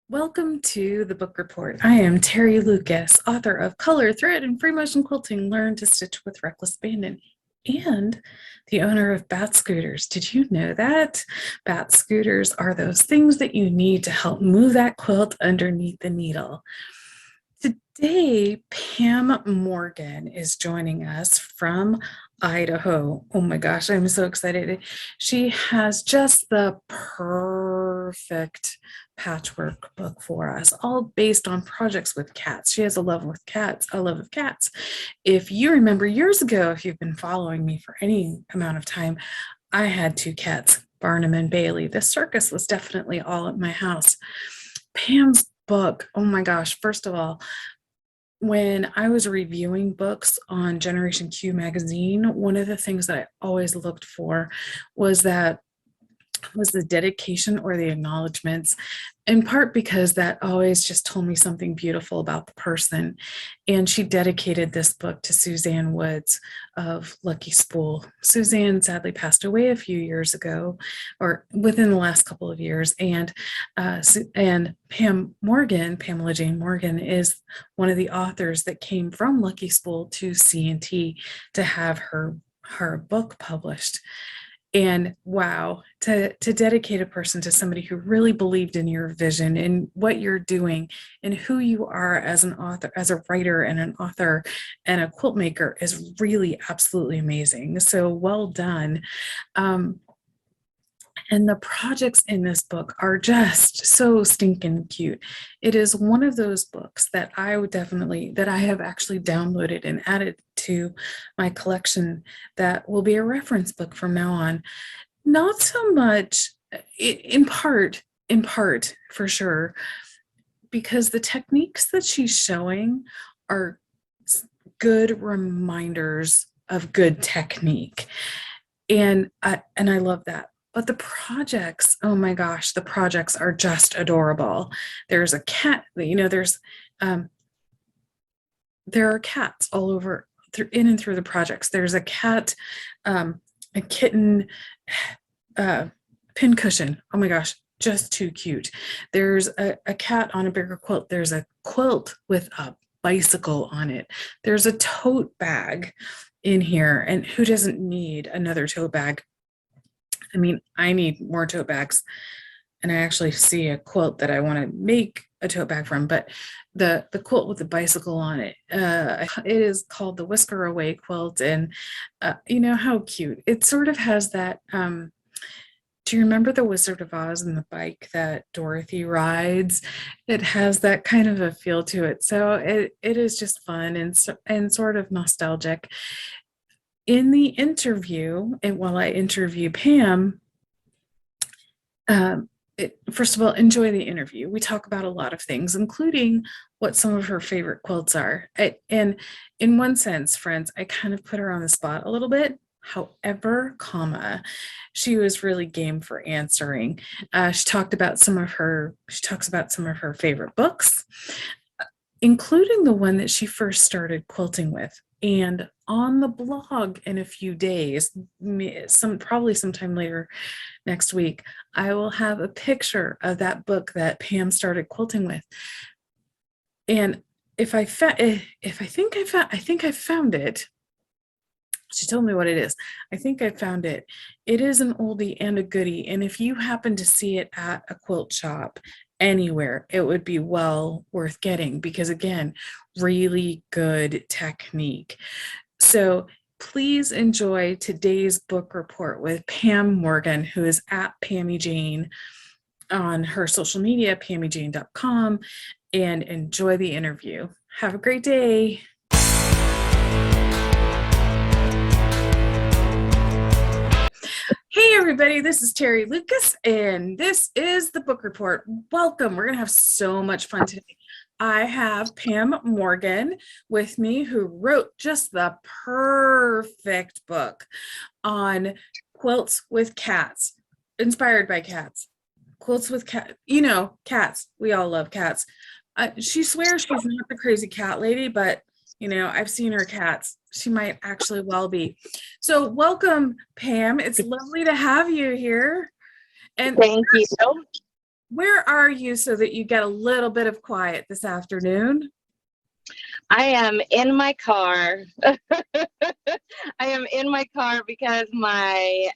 Welcome to the book report. I am Teri Lucas, author of Color, Thread, and Free Motion Quilting, Learn to Stitch with Reckless Abandon, and the owner of Bat Scooters. Did you know that? Bat Scooters are those things that you need to help move that quilt underneath the needle. Today, Pam Morgan is joining us from Idaho. Oh my gosh, I'm so excited. She has just the perfect patchwork book for us, all based on projects with cats. She has a love with cats, a love of cats. If you remember years ago, if you've been following me for any amount of time, I had two cats, Barnum and Bailey. The circus was definitely all at my house. Pam's book, oh my gosh, first of all, when I was reviewing books on Generation Q magazine, one of the things that I always looked for was the dedication or the acknowledgments, in part because that always just told me something beautiful about the person. And she dedicated this book to Suzanne Woods of Lucky Spool. Suzanne sadly passed away a few years ago, or within the last couple of years. And Pamela Jane Morgan, is one of the authors that came from Lucky Spool to C&T to have her book published. And wow, to dedicate a person to somebody who really believed in your vision and what you're doing and who you are as an author, as a writer and an author and a quilt maker is really absolutely amazing. So well done. And the projects in this book are just so stinking cute. It is one of those books that I have actually downloaded and added to my collection that will be a reference book from now on. Not so much, in part for sure, because the techniques that she's showing are good reminders of good technique. And I love that. But the projects, oh my gosh, the projects are just adorable. There's a cat, there are cats all over, in and through the projects. There's a cat, a kitten, pincushion. Oh my gosh, just too cute. There's a cat on a bigger quilt. There's a quilt with a bicycle on it. There's a tote bag in here. And who doesn't need another tote bag? I mean, I need more tote bags, and I actually see a quilt that I want to make a tote bag from, but the quilt with the bicycle on it, it is called the Whisker Away quilt, and you know how cute. It sort of has that, do you remember the Wizard of Oz and the bike that Dorothy rides? It has that kind of a feel to it. So it is just fun and sort of nostalgic. In the interview, and while I interview Pam, first of all, enjoy the interview. We talk about a lot of things, including what some of her favorite quilts are. And in one sense, friends, I kind of put her on the spot a little bit. However, she was really game for answering. She talks about some of her favorite books, including the one that she first started quilting with. And on the blog in a few days, probably sometime later next week, I will have a picture of that book that Pam started quilting with. And I think I found it. She told me what it is. I think I found it. It is an oldie and a goodie. And if you happen to see it at a quilt shop anywhere, it would be well worth getting, because again, really good technique. So please enjoy today's book report with Pam Morgan, who is at Pammy Jane on her social media, pammyjane.com, and enjoy the interview. Have a great day. Hey everybody, this is Teri Lucas, and this is the book report. Welcome. We're going to have so much fun today. I have Pam Morgan with me, who wrote just the perfect book on quilts with cats, inspired by cats. Quilts with cats, cats. We all love cats. She swears she's not the crazy cat lady, but I've seen her cats. She might actually well be. So welcome, Pam. It's lovely to have you here. And thank you. where are you so that you get a little bit of quiet this afternoon? I am in my car. I am in my car because my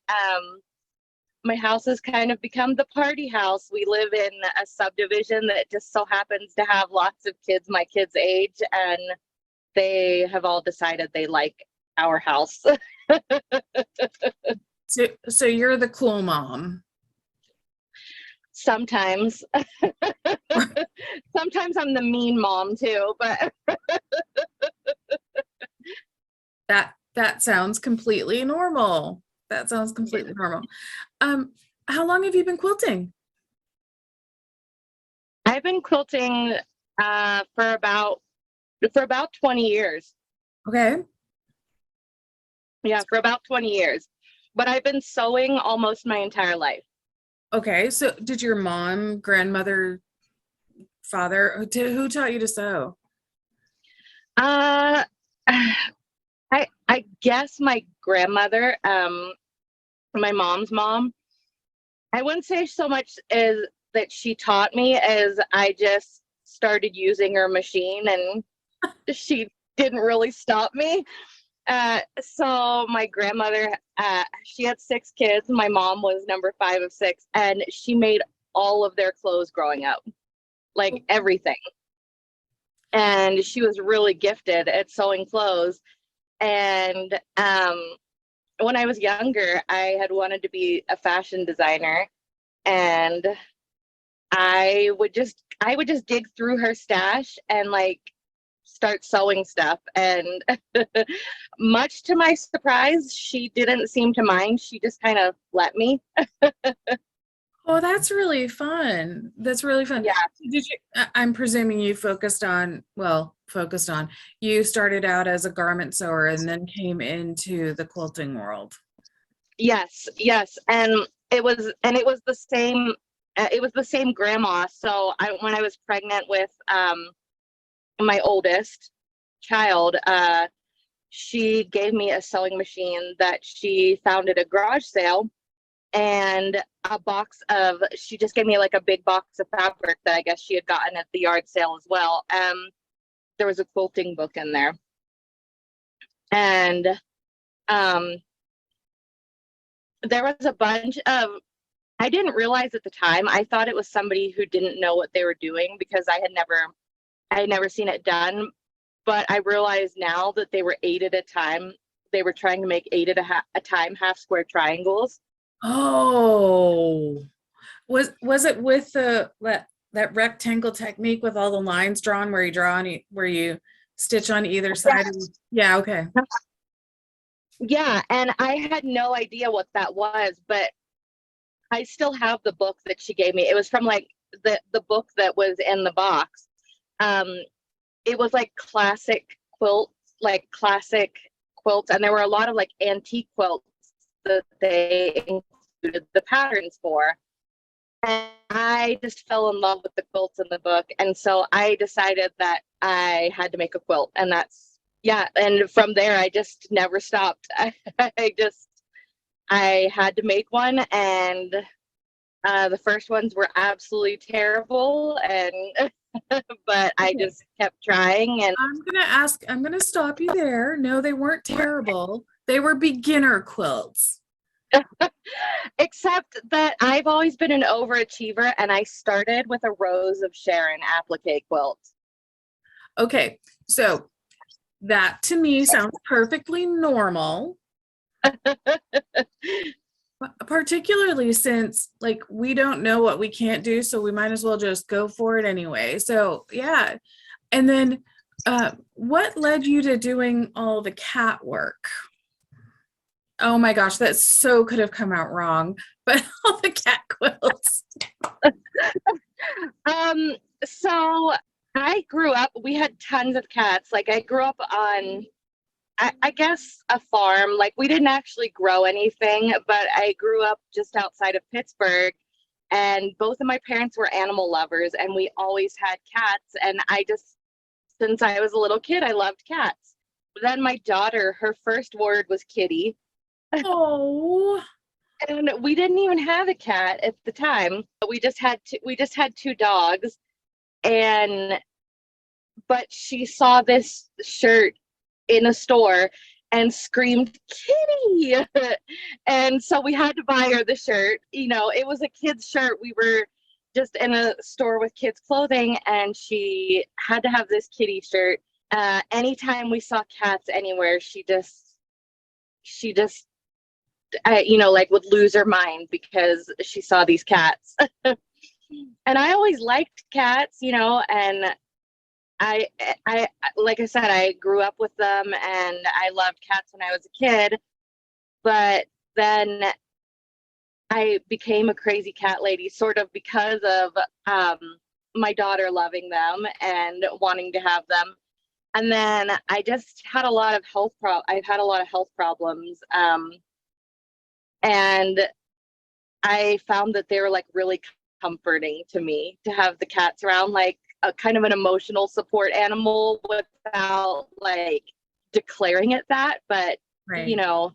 house has kind of become the party house. We live in a subdivision that just so happens to have lots of kids my kids' age, and they have all decided they like our house. So you're the cool mom. Sometimes. Sometimes I'm the mean mom too, but That sounds completely normal. That sounds completely normal. How long have you been quilting? I've been quilting for about 20 years. Okay. Yeah, for about 20 years. But I've been sewing almost my entire life. Okay. So did your mom, grandmother, father, who taught you to sew? Uh I guess my grandmother, my mom's mom. I wouldn't say so much as that she taught me as I just started using her machine and she didn't really stop me. So my grandmother, she had 6 kids. My mom was number 5 of 6, and she made all of their clothes growing up, like everything. And she was really gifted at sewing clothes. And when I was younger, I had wanted to be a fashion designer, and I would just dig through her stash and like start sewing stuff. And much to my surprise, she didn't seem to mind. She just kind of let me. Oh, that's really fun. That's really fun. Yeah. Did you, I'm presuming you focused on, you started out as a garment sewer and then came into the quilting world. Yes, yes. And it was the same grandma. So when I was pregnant with my oldest child, she gave me a sewing machine that she found at a garage sale, and she just gave me like a big box of fabric that I guess she had gotten at the yard sale as well. There was a quilting book in there, and there was a bunch of, I didn't realize at the time, I thought it was somebody who didn't know what they were doing because I had never seen it done. But I realize now that they were 8 at a time. They were trying to make 8 at a time half square triangles. Oh, was it with that rectangle technique with all the lines drawn where you where you stitch on either side? Yeah, okay. Yeah, and I had no idea what that was, but I still have the book that she gave me. It was from like the book that was in the box. It was like classic quilts, and there were a lot of like antique quilts that they included the patterns for. And I just fell in love with the quilts in the book, and so I decided that I had to make a quilt, and and from there I just never stopped. I had to make one, and the first ones were absolutely terrible, and but I just kept trying. And I'm gonna stop you there. No, they weren't terrible. They were beginner quilts. except that I've always been an overachiever, and I started with a Rose of Sharon applique quilt. Okay, so that to me sounds perfectly normal. Particularly since like we don't know what we can't do, so we might as well just go for it anyway. So yeah. And then what led you to doing all the cat work? Oh my gosh, that so could have come out wrong, but all the cat quilts. So I grew up, we had tons of cats. Like I grew up on, I guess, a farm. Like we didn't actually grow anything, but I grew up just outside of Pittsburgh, and both of my parents were animal lovers, and we always had cats. And since I was a little kid, I loved cats. Then my daughter, her first word was kitty. Oh. And we didn't even have a cat at the time. We just had two dogs, and but she saw this shirt in a store and screamed kitty. And so we had to buy her the shirt. You know, it was a kid's shirt. We were just in a store with kids clothing, and she had to have this kitty shirt. Anytime we saw cats anywhere, she just you know, like would lose her mind because she saw these cats. And I always liked cats, you know, and I, I, like I said, I grew up with them and I loved cats when I was a kid, but then I became a crazy cat lady sort of because of my daughter loving them and wanting to have them. And then I just had a lot of I've had a lot of health problems. And I found that they were like really comforting to me to have the cats around, like a kind of an emotional support animal without like declaring it that, but Right. you know,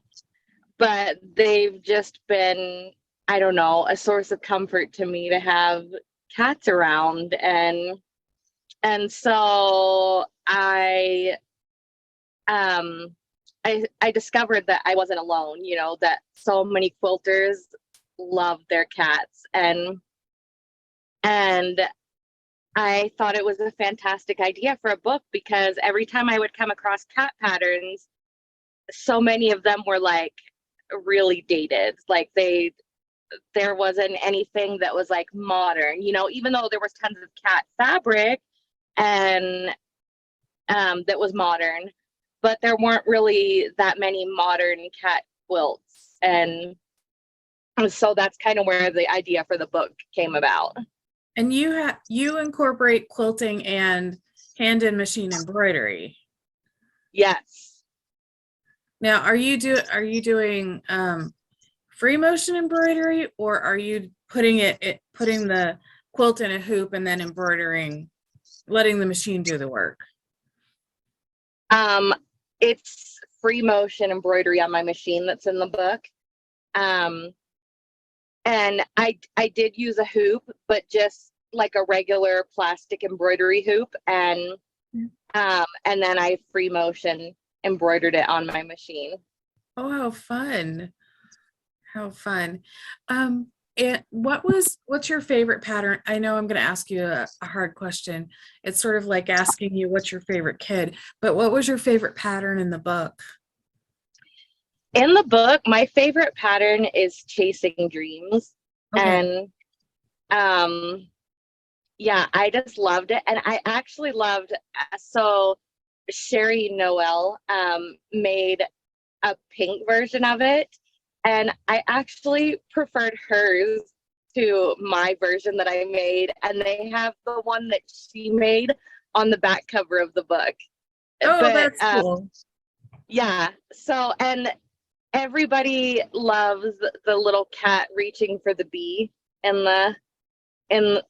but they've just been, I don't know, a source of comfort to me to have cats around. And so um I discovered that I wasn't alone, you know, that so many quilters love their cats, and I thought it was a fantastic idea for a book because every time I would come across cat patterns, so many of them were like really dated. Like there wasn't anything that was like modern, you know, even though there was tons of cat fabric and that was modern, but there weren't really that many modern cat quilts. And so that's kind of where the idea for the book came about. And you incorporate quilting and hand and machine embroidery. Yes. Now, are you doing free motion embroidery, or are you putting the quilt in a hoop and then embroidering, letting the machine do the work? It's free motion embroidery on my machine that's in the book. And I did use a hoop, but just like a regular plastic embroidery hoop, and then I free motion embroidered it on my machine. Oh, how fun. How fun. And what's your favorite pattern? I know I'm going to ask you a hard question. It's sort of like asking you what's your favorite kid, but what was your favorite pattern in the book? In the book, my favorite pattern is Chasing Dreams. Okay. And yeah, I just loved it. And I actually loved, so Sherry Noel made a pink version of it. And I actually preferred hers to my version that I made. And they have the one that she made on the back cover of the book. Oh, But that's cool. yeah, so, and everybody loves the little cat reaching for the bee in the in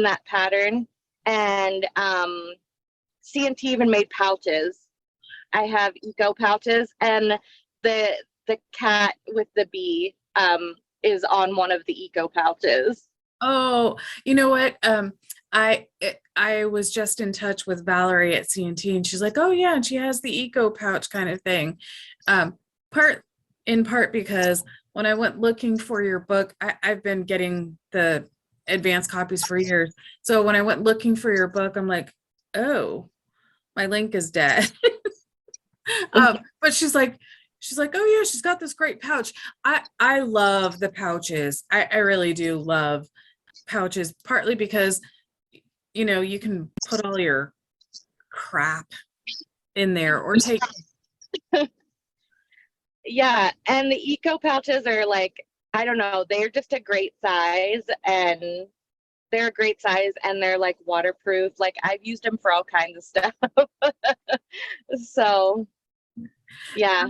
that pattern. And C&T even made pouches. I have eco pouches, and the cat with the bee is on one of the eco pouches. Oh, you know what? I was just in touch with Valerie at C&T, and she's like, "Oh yeah," and she has the eco pouch kind of thing. Part in part because when I went looking for your book, I've been getting the advanced copies for years. So when I went looking for your book, I'm like, "Oh, my link is dead." But she's like, "Oh yeah, she's got this great pouch." I love the pouches. I really do love pouches, partly because you know you can put all your crap in there or take. Yeah, and the eco pouches are like, I don't know, they're just a great size, and they're a great size, and they're like waterproof. Like I've used them for all kinds of stuff. So yeah.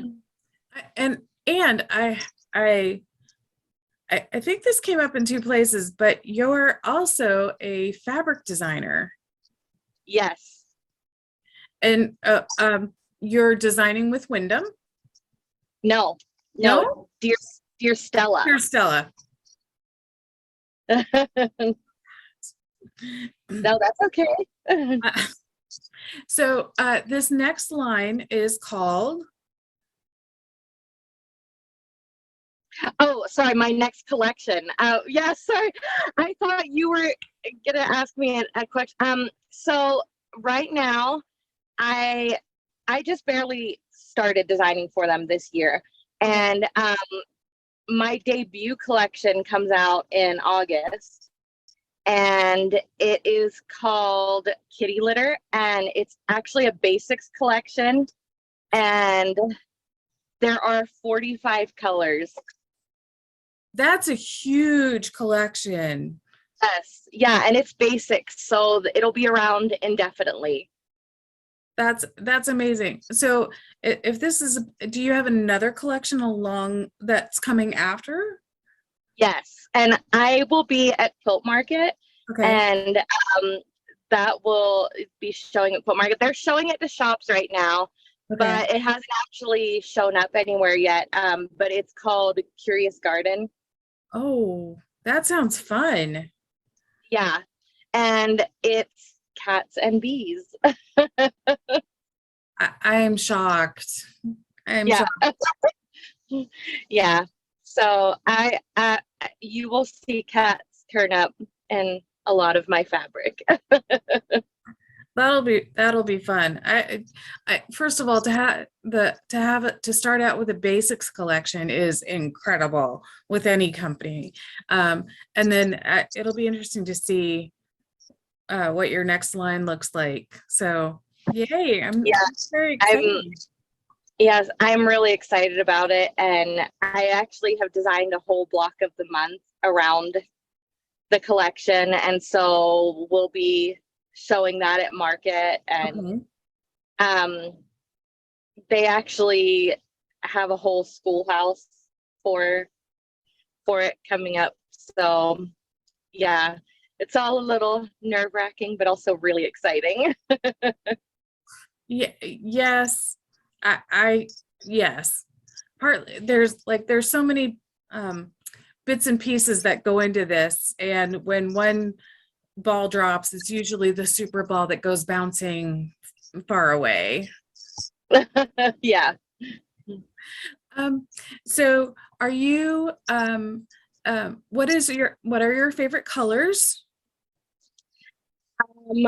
And I I think this came up in two places, but you're also a fabric designer, Yes. and you're designing with Wyndham. No. No? Dear Dear Stella. Dear Stella. No, that's okay. So this next line is called. Oh, sorry, my next collection. Yeah, sorry. I thought you were gonna ask me a question. So right now, I just barely started designing for them this year, and my debut collection comes out in August, and it is called Kitty Litter, and it's actually a basics collection, and there are 45 colors. That's a huge collection. Yes, yeah, and it's basics, so it'll be around indefinitely. That's amazing. So if this is, do you have another collection along that's coming after? Yes, and I will be at Quilt Market, Okay. and that will be showing at Quilt Market. They're showing it to shops right now, Okay. but it hasn't actually shown up anywhere yet. But it's called Curious Garden. Oh, that sounds fun. Yeah, and it's cats and bees. I am shocked. I am Yeah, shocked. yeah. So you will see cats turn up in a lot of my fabric. That'll be fun. I first of all, to start out with a basics collection is incredible with any company, and then it'll be interesting to see what your next line looks like. So yay! I'm Yeah, very I'm excited. yes, I'm really excited about it, and I actually have designed a whole block of the month around the collection, and so we'll be showing that at market, and Okay. um they actually have a whole schoolhouse for it coming up. So yeah, it's all a little nerve-wracking, but also really exciting. Yeah. Yes. I yes. Partly there's so many bits and pieces that go into this, and when one ball drops, it's usually the super ball that goes bouncing far away. Yeah. Um, so are you what are your favorite colors? Um,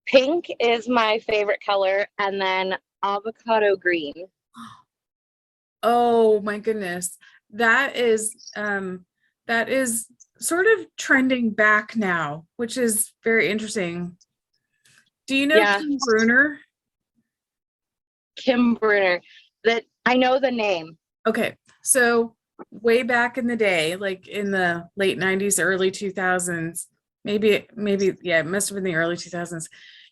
Pink is my favorite color, and then avocado green. Oh my goodness. That is sort of trending back now, which is very interesting. Do you know Yeah, Kim Bruner? Kim Bruner. That I know the name. Okay, so way back in the day, like in the late 90s, early 2000s, yeah, it must have been the early 2000s,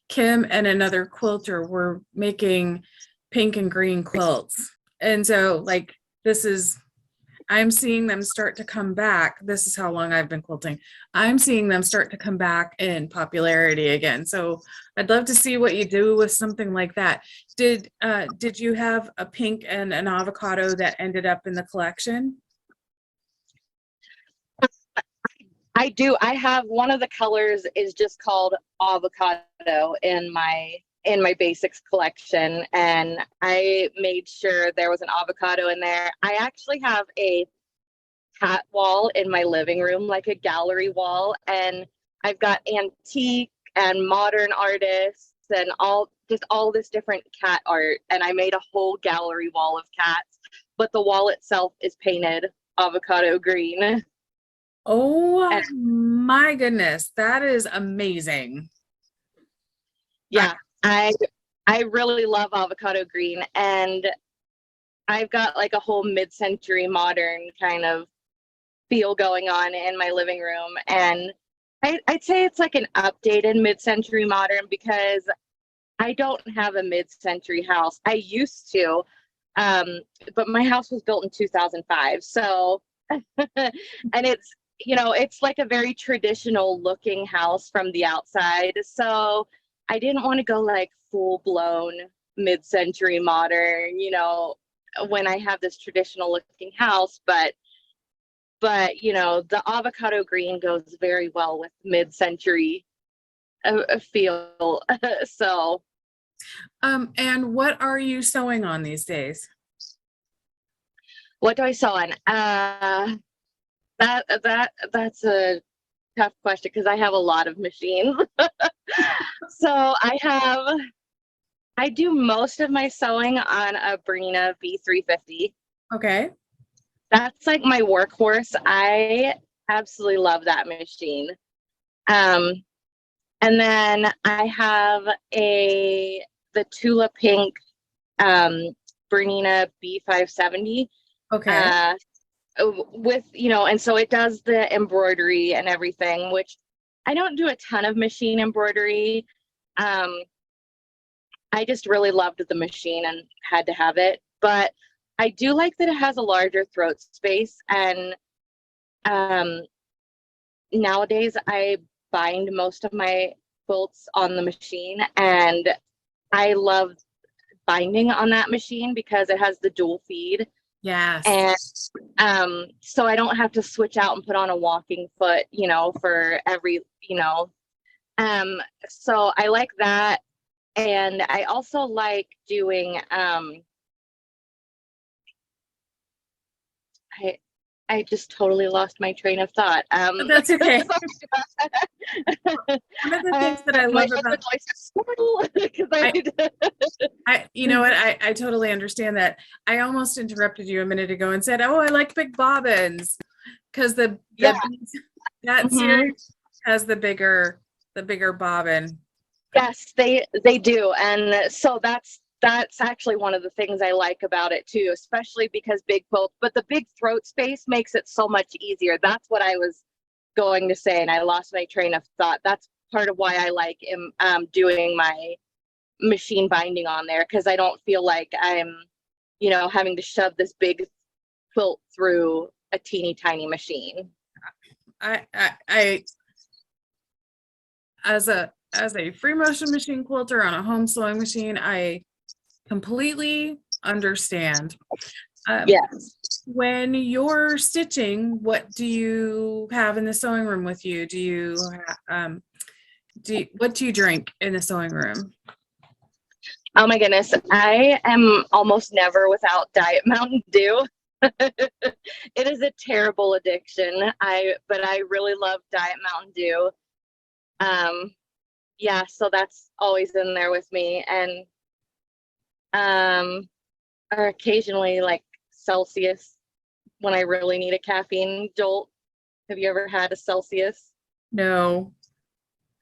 Kim and another quilter were making pink and green quilts. And so like this is I'm seeing them start to come back. This is how long I've been quilting. I'm seeing them start to come back in popularity again. So I'd love to see what you do with something like that. Did you have a pink and an avocado that ended up in the collection? I do. I have one of the colors is just called avocado in my basics collection, and I made sure there was an avocado in there. I actually have a cat wall in my living room, like a gallery wall, and I've got antique and modern artists and all this different cat art, and I made a whole gallery wall of cats, but the wall itself is painted avocado green. Oh And my goodness, that is amazing. I, yeah, I really love avocado green, and I've got like a whole mid-century modern kind of feel going on in my living room, and I'd say it's like an updated mid-century modern because I don't have a mid-century house. I used to, but my house was built in 2005, so and it's like a very traditional looking house from the outside, so I didn't want to go like full blown mid-century modern. when I have this traditional looking house, but you know, the avocado green goes very well with mid-century feel. So And what are you sewing on these days? what do I sew on? That's a tough question because I have a lot of machines. So I do most of my sewing on a Brina V350. Okay. That's like my workhorse. I absolutely love that machine. And then I have the Tula Pink Bernina B570 Okay. with, you know, and so it does the embroidery and everything, which I don't do a ton of machine embroidery. I just really loved the machine and had to have it. But I do like that it has a larger throat space. And nowadays I bind most of my quilts on the machine. And I love binding on that machine because it has the dual feed. Yes. And so I don't have to switch out and put on a walking foot, you know, for every, you know. So I like that. And I also like doing I just totally lost my train of thought. That's okay. One of the things that I love about you know what, I totally understand that. I almost interrupted you a minute ago and said, oh, I like big bobbins, because that series has the bigger bobbin. Yes, they do. And so that's actually one of the things I like about it too, especially because big quilt, but the big throat space makes it so much easier. That's what I was going to say, and I lost my train of thought. That's part of why I like doing my machine binding on there, because I don't feel like I'm, you know, having to shove this big quilt through a teeny tiny machine. I as a free motion machine quilter on a home sewing machine, I completely understand. Yes. When you're stitching, what do you have in the sewing room with you? What do you drink in the sewing room? Oh my goodness, I am almost never without Diet Mountain Dew. It is a terrible addiction. But I really love Diet Mountain Dew. Yeah, so that's always in there with me. And or occasionally like Celsius when I really need a caffeine jolt. Have you ever had a Celsius? No.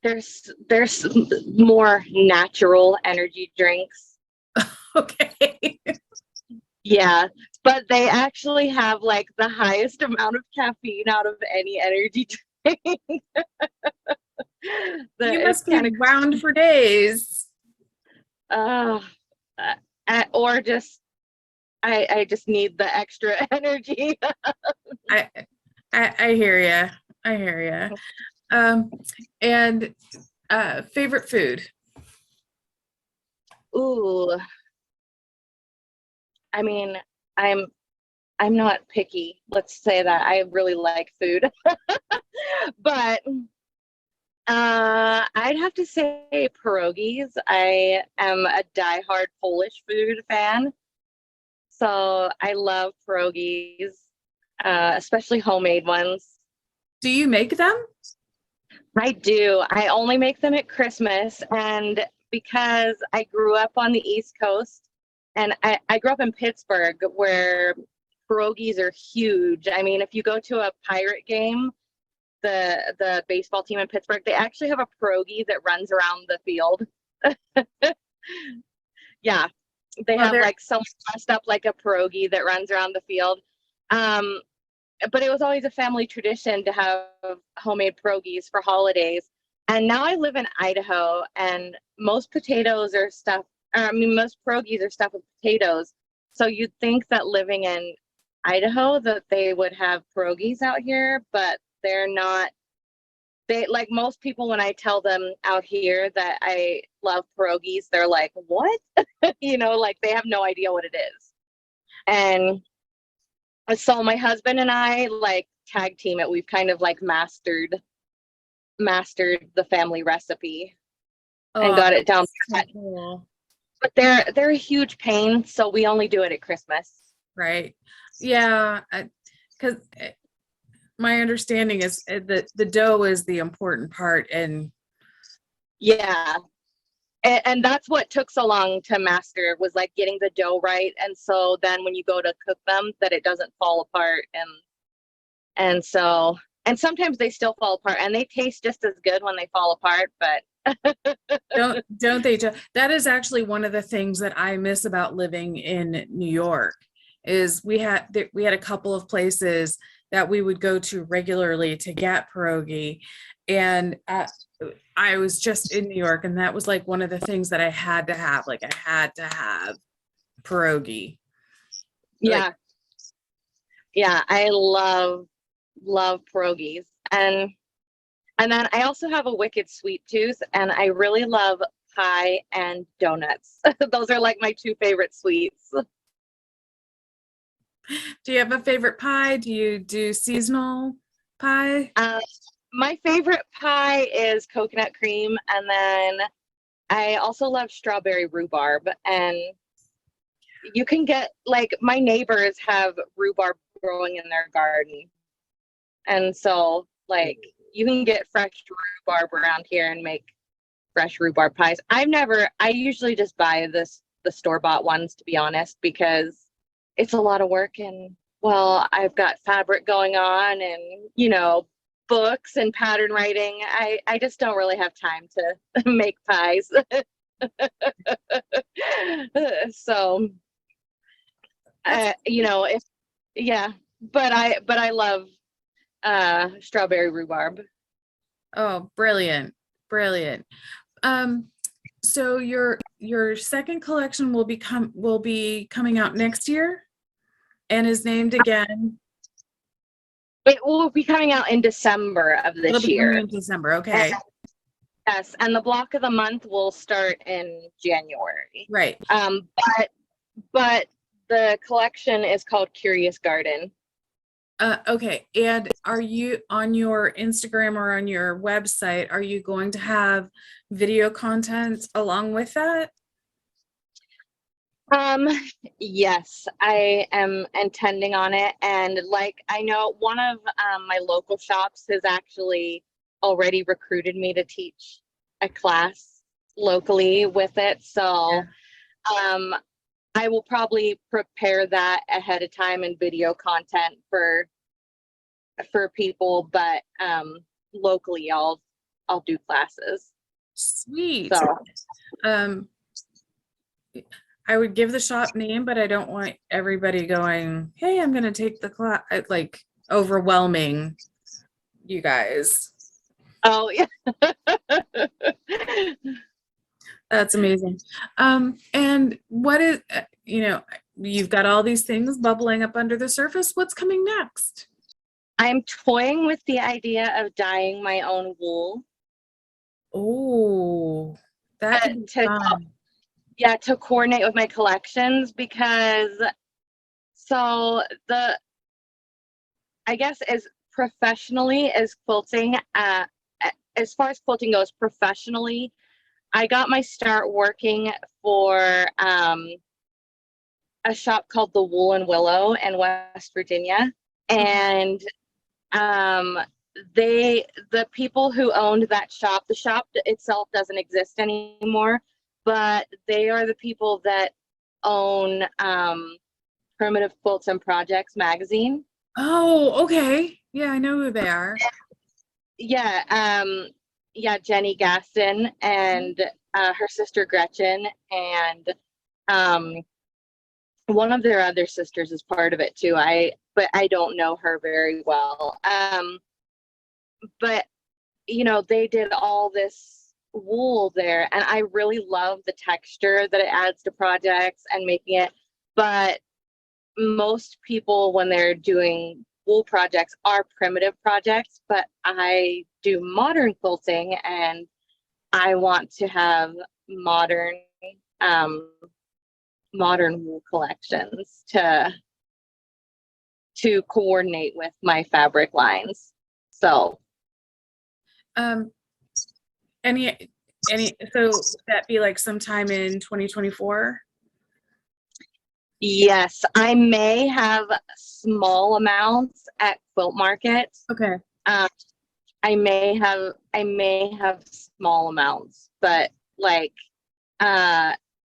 There's more natural energy drinks. Okay. Yeah, but they actually have like the highest amount of caffeine out of any energy drink. You must be wound for days. Or just I just need the extra energy. I hear you. I hear you. And favorite food? Ooh, I mean, I'm not picky. Let's say that I really like food, but I'd have to say pierogies. I am a diehard Polish food fan, so I love pierogies, especially homemade ones. Do you make them? I do. I only make them at Christmas, and because I grew up on the East Coast, and I grew up in Pittsburgh, where pierogies are huge. I mean, if you go to a Pirate game, the baseball team in Pittsburgh, they actually have a pierogi that runs around the field. Yeah, they have like someone dressed up like a pierogi that runs around the field. But it was always a family tradition to have homemade pierogies for holidays. And now I live in Idaho, and most potatoes are stuffed. Most pierogies are stuffed with potatoes. So you'd think that living in Idaho that they would have pierogies out here, but they're not. They, like most people, when I tell them out here that I love pierogies, they're like, "What?" You know, like they have no idea what it is. And so my husband and I like tag team it. We've kind of like mastered the family recipe and Oh, got it down that's so pat. cool. But they're a huge pain, so we only do it at Christmas. Right. Yeah. Because my understanding is that the dough is the important part. And Yeah. And that's what took so long to master, was like getting the dough right. And so then when you go to cook them, that it doesn't fall apart. And so, and sometimes they still fall apart, and they taste just as good when they fall apart, but don't they just, that is actually one of the things that I miss about living in New York is we had a couple of places that we would go to regularly to get pierogi. And I was just in New York, and that was like one of the things that I had to have. Like I had to have pierogi. Like, yeah, yeah, I love pierogies. And then I also have a wicked sweet tooth, and I really love pie and donuts. Those are like my two favorite sweets. do you have a favorite pie? Do you do seasonal pie? My favorite pie is coconut cream, and then I also love strawberry rhubarb. And you can get, like, my neighbors have rhubarb growing in their garden. And so, like, you can get fresh rhubarb around here and make fresh rhubarb pies. I usually just buy the store-bought ones, to be honest, because it's a lot of work, and well, I've got fabric going on, and books and pattern writing. I just don't really have time to make pies. So if yeah, but I love strawberry rhubarb. Oh, brilliant. Brilliant. So your second collection will be coming out next year and is named again. It will be coming out in December of It'll this be coming year. in December. Okay. And, yes, and the block of the month will start in January. Right. But the collection is called Curious Garden. Okay. And are you on your Instagram or on your website, are you going to have video content along with that? Yes, I am intending on it. And like, I know one of my local shops has actually already recruited me to teach a class locally with it. So I will probably prepare that ahead of time in video content for people, but locally I'll do classes. Sweet. So I would give the shop name, but I don't want everybody going, hey, I'm going to take the class, like overwhelming you guys. oh yeah. That's amazing. And what is, you've got all these things bubbling up under the surface. What's coming next? I'm toying with the idea of dyeing my own wool. Oh, that could be fun. Yeah, to coordinate with my collections, because I guess as professionally as quilting, as far as quilting goes professionally, I got my start working for a shop called the Wool and Willow in West Virginia. And the people who owned that shop, the shop itself doesn't exist anymore, but they are the people that own Primitive Quilts and Projects magazine. Oh, okay. Yeah, I know who they are. Yeah, Jenny Gaston and her sister Gretchen, and one of their other sisters is part of it too. But I don't know her very well. But they did all this wool there, and I really love the texture that it adds to projects and making it. But most people, when they're doing wool projects, are primitive projects, but I do modern quilting, and I want to have modern modern wool collections to coordinate with my fabric lines. So any so that be like sometime in 2024? yes, I may have small amounts at Quilt Market. Okay. I may have small amounts, but like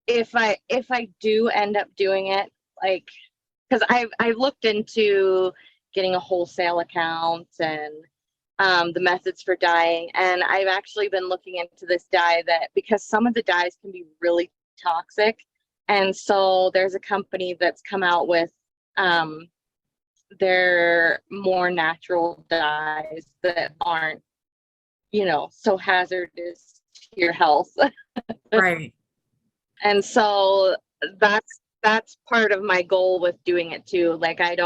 if I do end up doing it, like, because I've looked into getting a wholesale account and the methods for dyeing, and I've actually been looking into this dye that, because some of the dyes can be really toxic, and so there's a company that's come out with their more natural dyes that aren't, so hazardous to your health. Right. And so that's part of my goal with doing it too. Like, I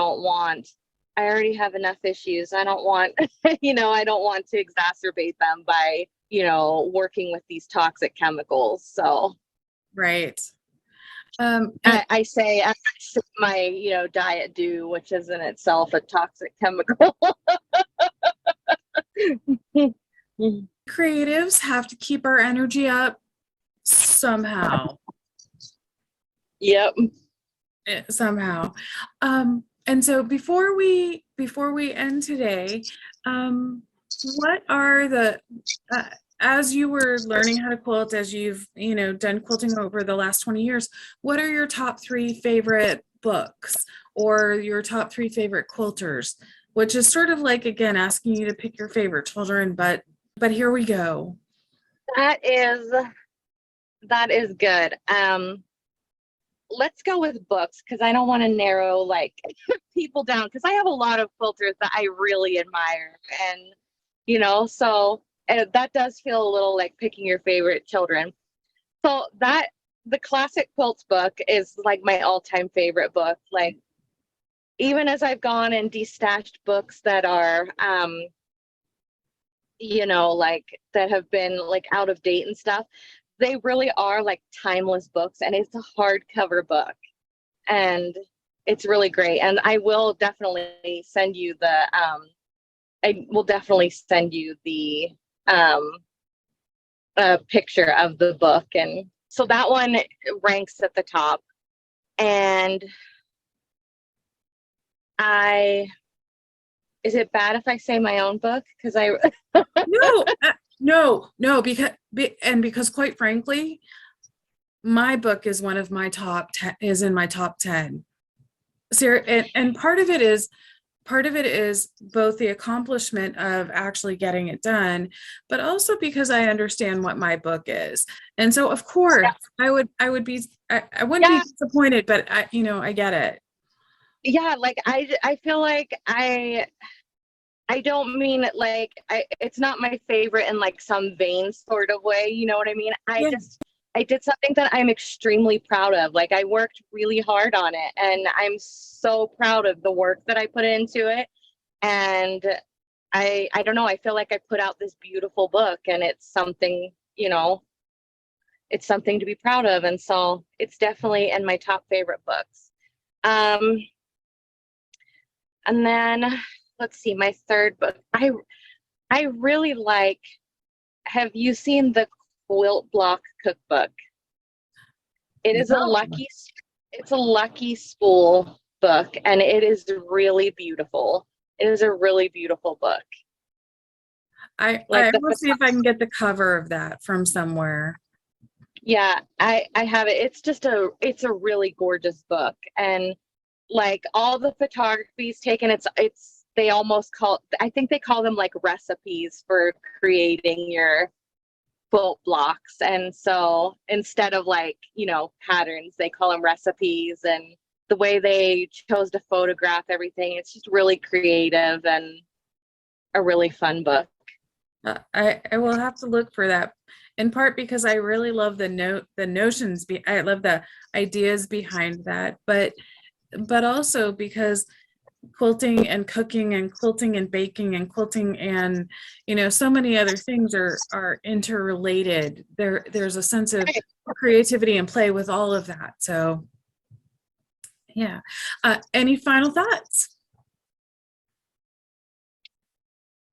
already have enough issues. I don't want, I don't want to exacerbate them by, working with these toxic chemicals. So Right. I say my, diet dew, which is in itself a toxic chemical. Creatives have to keep our energy up somehow. Yep. Somehow. And so before we end today, what are the as you were learning how to quilt, as you've done quilting over the last 20 years, what are your top 3 favorite books or your top 3 favorite quilters? Which is sort of like, again, asking you to pick your favorite children, but here we go. That is good. Let's go with books, because I don't want to narrow like people down, because I have a lot of quilters that I really admire, and so that does feel a little like picking your favorite children. So the Classic Quilts book is like my all-time favorite book. Like, even as I've gone and destashed books that are like that have been like out of date and stuff, they really are like timeless books, and it's a hardcover book, and it's really great. And I will definitely send you the picture of the book, and so that one ranks at the top. And is it bad if I say my own book? Because no, because quite frankly, my book is one of my top 10, is in my top 10. And part of it is both the accomplishment of actually getting it done, but also because I understand what my book is. And so of course I wouldn't be disappointed, but I get it. Yeah, like I feel like I don't mean it like it's not my favorite in like some vain sort of way, you know what I mean? I did something that I'm extremely proud of. Like, I worked really hard on it, and I'm so proud of the work that I put into it. And I don't know, I feel like I put out this beautiful book, and it's something, it's something to be proud of. And so it's definitely in my top favorite books. And then let's see, my third book. I really like, have you seen the Quilt Block Cookbook? It is it's a Lucky Spool book, and it is really beautiful. It is a really beautiful book. I will see if I can get the cover of that from somewhere. Yeah, I have it. It's a really gorgeous book, and like all the photography is taken. They almost I think they call them like recipes for creating your quilt blocks. And so instead of like, patterns, they call them recipes. And the way they chose to photograph everything, it's just really creative and a really fun book. I will have to look for that, in part because I really love the notions. I love the ideas behind that, but also because quilting and cooking and quilting and baking and quilting and so many other things are interrelated. There's a sense of creativity and play with all of that. So Yeah. Any final thoughts?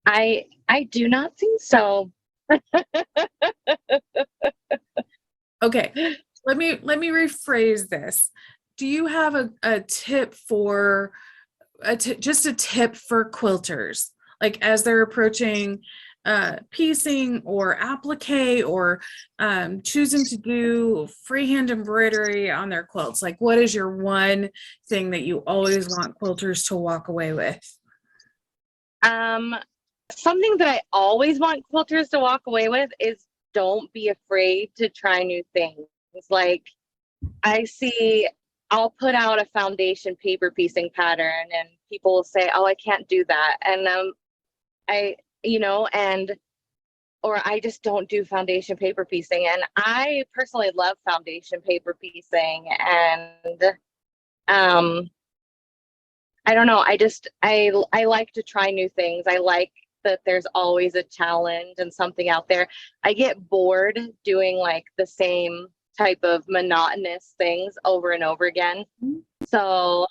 I do not think so. Okay. Let me rephrase this. Do you have a tip for just a tip for quilters, like as they're approaching piecing or applique or choosing to do freehand embroidery on their quilts? Like, what is your one thing that you always want quilters to walk away with? Something that I always want quilters to walk away with is don't be afraid to try new things. Like I'll put out a foundation paper piecing pattern and people will say, "Oh, I can't do that." And I, or I just don't do foundation paper piecing. And I personally love foundation paper piecing. And I don't know. I like to try new things. I like that there's always a challenge and something out there. I get bored doing like the same type of monotonous things over and over again. So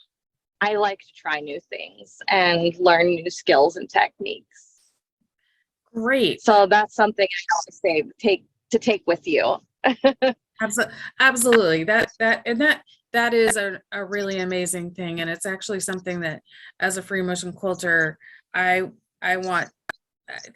I like to try new things and learn new skills and techniques. Great. So that's something I always say take with you. Absolutely. That is a really amazing thing. And it's actually something that as a free motion quilter, I want,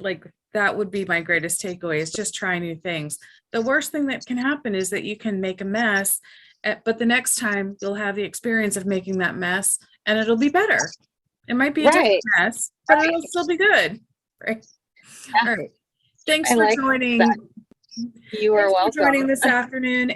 like, that would be my greatest takeaway, is just try new things. The worst thing that can happen is that you can make a mess, but the next time you'll have the experience of making that mess and it'll be better. It might be a different mess, but it'll still be good. Right. Yeah. All right. Thanks I for like joining. that. You are welcome. Joining this afternoon.